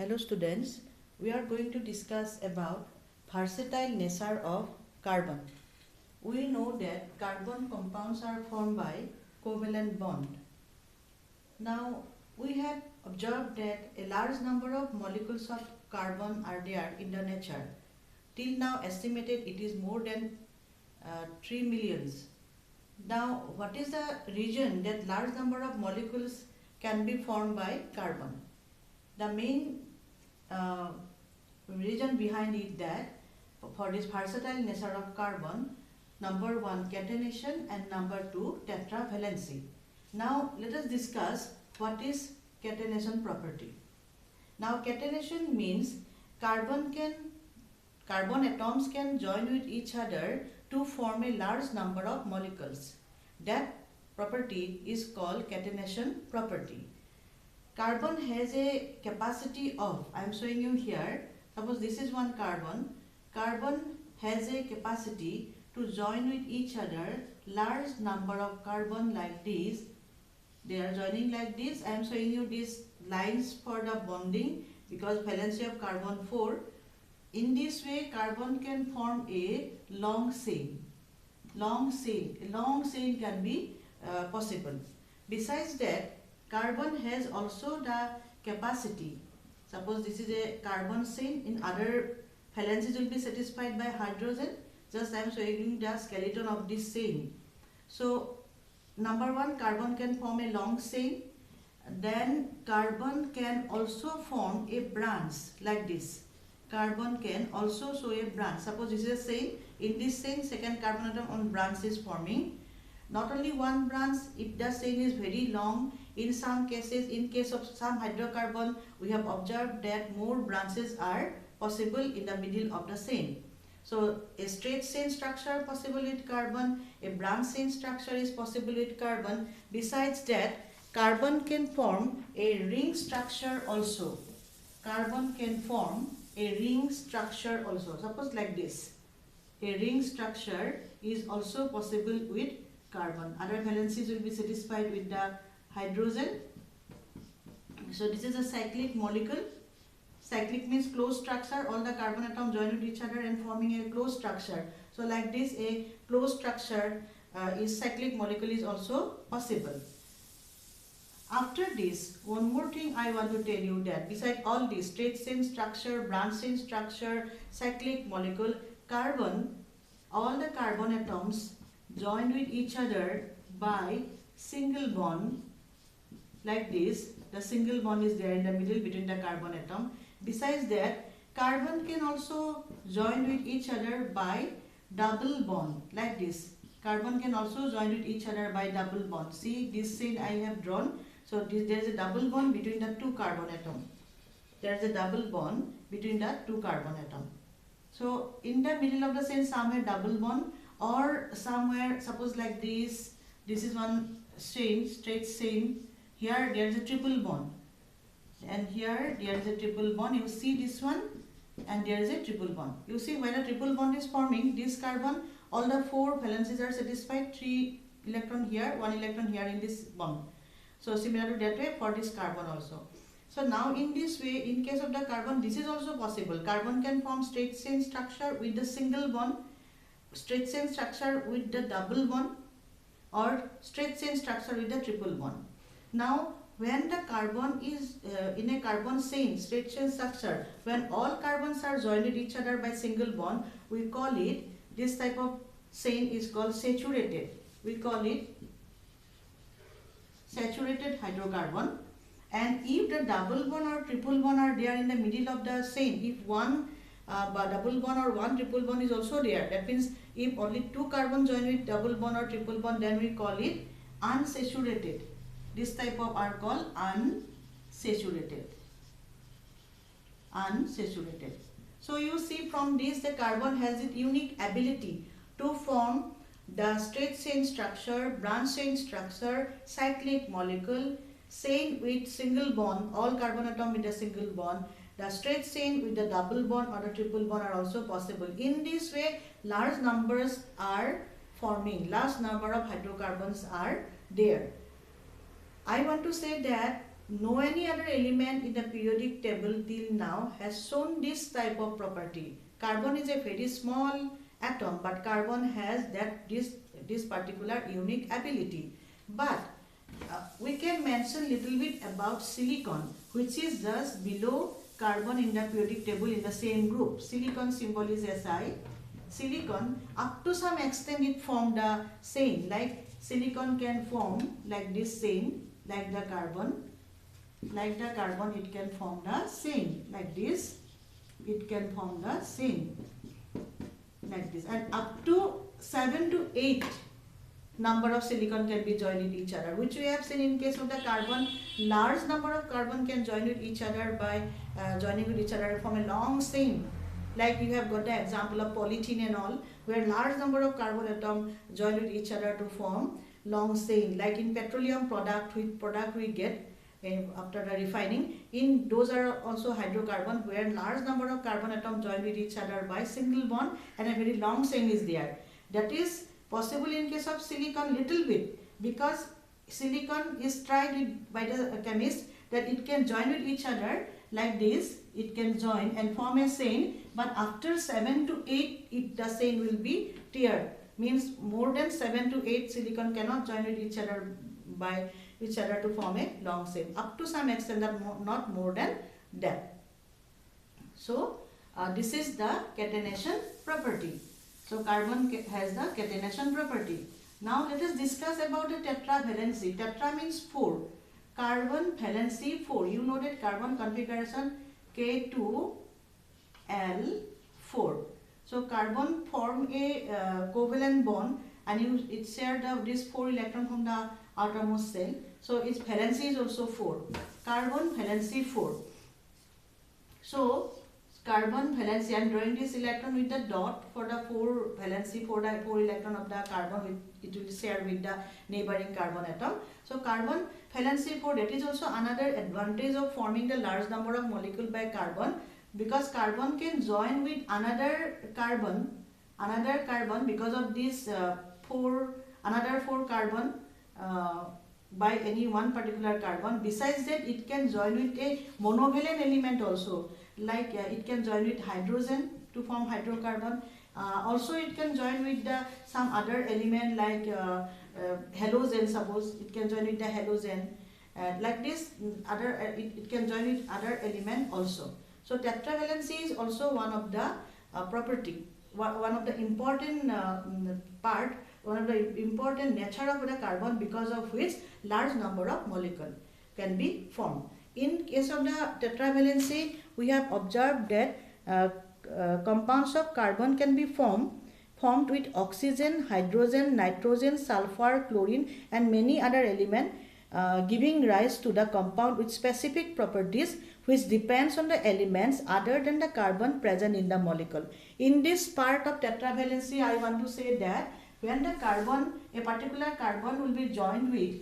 Hello students, we are going to discuss about versatile nature of carbon. We know that carbon compounds are formed by covalent bond. Now we have observed that a large number of molecules of carbon are there in the nature. Till now estimated it is more than 3 millions. Now what is the reason that large number of molecules can be formed by carbon? The main reason behind it that for this versatile nature of carbon, number one catenation and number two tetravalency. Now let us discuss what is catenation property. Now catenation means carbon atoms can join with each other to form a large number of molecules. That property is called catenation property. Carbon has a capacity of, I am showing you here, suppose this is one carbon. Carbon has a capacity to join with each other large number of carbon like this. They are joining like this. I am showing you these lines for the bonding because valency of carbon 4. In this way carbon can form a long chain. A long chain can be possible. Besides that, carbon has also the capacity. Suppose this is a carbon chain, in other valencies will be satisfied by hydrogen. Just I am showing the skeleton of this chain. So number one, carbon can form a long chain. Then carbon can also form a branch like this. Carbon can also show a branch. Suppose this is a chain. In this chain, second carbon atom on branch is forming. Not only one branch, if the chain is very long, in some cases, in case of some hydrocarbon, we have observed that more branches are possible in the middle of the chain. So a straight chain structure possible with carbon, a branch chain structure is possible with carbon. Besides that, carbon can form a ring structure also. Carbon can form a ring structure also. Suppose like this. A ring structure is also possible with carbon. Other valencies will be satisfied with the hydrogen. So this is a cyclic molecule. Cyclic means closed structure. All the carbon atoms join with each other and forming a closed structure. So like this, a closed structure is cyclic molecule is also possible. After this, one more thing I want to tell you that beside all this straight chain structure, branch chain structure, cyclic molecule, carbon, all the carbon atoms joined with each other by single bond like this. The single bond is there in the middle between the carbon atom. Besides that, carbon can also join with each other by double bond like this. Carbon can also join with each other by double bond. See this chain I have drawn. So there is a double bond between the two carbon atoms. There is a double bond between the two carbon atoms. So in the middle of the chain somewhere double bond, or somewhere suppose like this is one chain, straight chain. Here there is a triple bond, and here there is a triple bond. You see this one, and there is a triple bond. You see when a triple bond is forming, this carbon, all the four valencies are satisfied. 3 electron here, 1 electron here in this bond. So similar to that way for this carbon also. So now in this way, in case of the carbon, this is also possible. Carbon can form straight chain structure with the single bond, straight chain structure with the double bond, or straight chain structure with the triple bond. Now when the carbon is in a carbon chain, straight chain structure, when all carbons are joined with each other by single bond, we call it, this type of chain is called saturated. We call it saturated hydrocarbon. And if the double bond or triple bond are there in the middle of the chain, if one double bond or one triple bond is also there, that means if only two carbons join with double bond or triple bond, then we call it unsaturated. This type of are called unsaturated. Unsaturated. So you see from this, the carbon has its unique ability to form the straight chain structure, branch chain structure, cyclic molecule, chain with single bond, all carbon atom with a single bond. The straight chain with the double bond or the triple bond are also possible. In this way, large numbers are forming, large number of hydrocarbons are there. I want to say that no any other element in the periodic table till now has shown this type of property. Carbon is a very small atom, but carbon has this particular unique ability. But we can mention little bit about silicon, which is just below carbon in the periodic table in the same group. Silicon symbol is Si. Silicon, up to some extent it formed the chain, like silicon can form like this chain, like the carbon. Like the carbon, it can form the chain like this. It can form the chain like this, and up to 7 to 8 number of silicon can be joined with each other, which we have seen in case of the carbon. Large number of carbon can join with each other by joining with each other from a long chain. Like you have got the example of polythene and all, where large number of carbon atom join with each other to form long chain. Like in petroleum product, we get after the refining, in those are also hydrocarbon, where large number of carbon atom join with each other by single bond and a very long chain is there. That is possible in case of silicon little bit, because silicon is tried with by the chemist that it can join with each other like this. It can join and form a chain, but after 7 to 8 the chain will be teared. Means more than 7 to 8 silicon cannot join with each other by each other to form a long chain. Up to some extent, not more than that. So this is the catenation property. So carbon has the catenation property. Now let us discuss about the tetravalency. Tetra means 4. Carbon valency 4. You know that carbon configuration K2L4. So carbon form a covalent bond, and it shared this 4 electron from the outermost shell. So its valency is also 4. Carbon valency 4. So carbon valency, I am drawing this electron with the dot for the 4 valency, for the 4 electron of the carbon, it will share with the neighboring carbon atom. So carbon valency 4, that is also another advantage of forming the large number of molecule by carbon, because carbon can join with another carbon because of this another 4 carbon by any one particular carbon. Besides that, it can join with a monovalent element also, like it can join with hydrogen to form hydrocarbon. Also it can join with some other element like halogen. Suppose it can join with the halogen, like this other it can join with other element also. So tetravalency is also one of the property, one of the important part, one of the important nature of the carbon, because of which large number of molecule can be formed. In case of the tetravalency, we have observed that compounds of carbon can be formed with oxygen, hydrogen, nitrogen, sulfur, chlorine and many other elements, giving rise to the compound with specific properties which depends on the elements other than the carbon present in the molecule. In this part of tetravalency, I want to say that when the carbon, a particular carbon will be joined with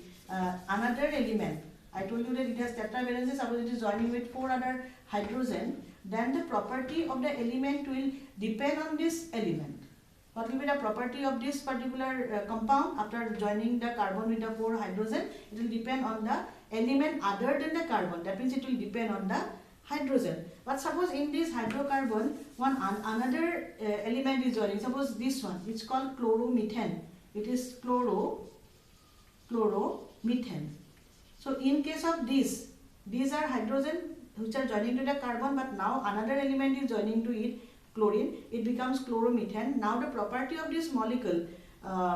another element, I told you that it has tetravalency, suppose it is joining with 4 other hydrogen, then the property of the element will depend on this element. What will be the property of this particular compound after joining the carbon with the 4 hydrogen? It will depend on the element other than the carbon. That means it will depend on the hydrogen. But suppose in this hydrocarbon, another element is joining. Suppose this one, it's called chloromethane. It is chloromethane. So in case of this, these are hydrogen which are joining to the carbon, but now another element is joining to it, chlorine. It becomes chloromethane. Now the property of this molecule,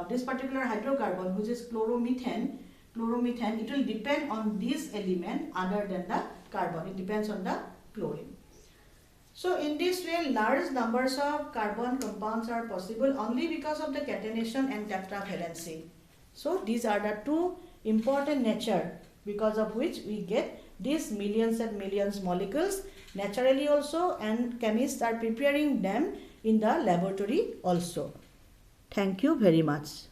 this particular hydrocarbon, which is chloromethane, it will depend on this element other than the carbon. It depends on the chlorine. So in this way, large numbers of carbon compounds are possible only because of the catenation and tetravalency. So these are the two important nature because of which we get these millions and millions molecules naturally also, and chemists are preparing them in the laboratory also. Thank you very much.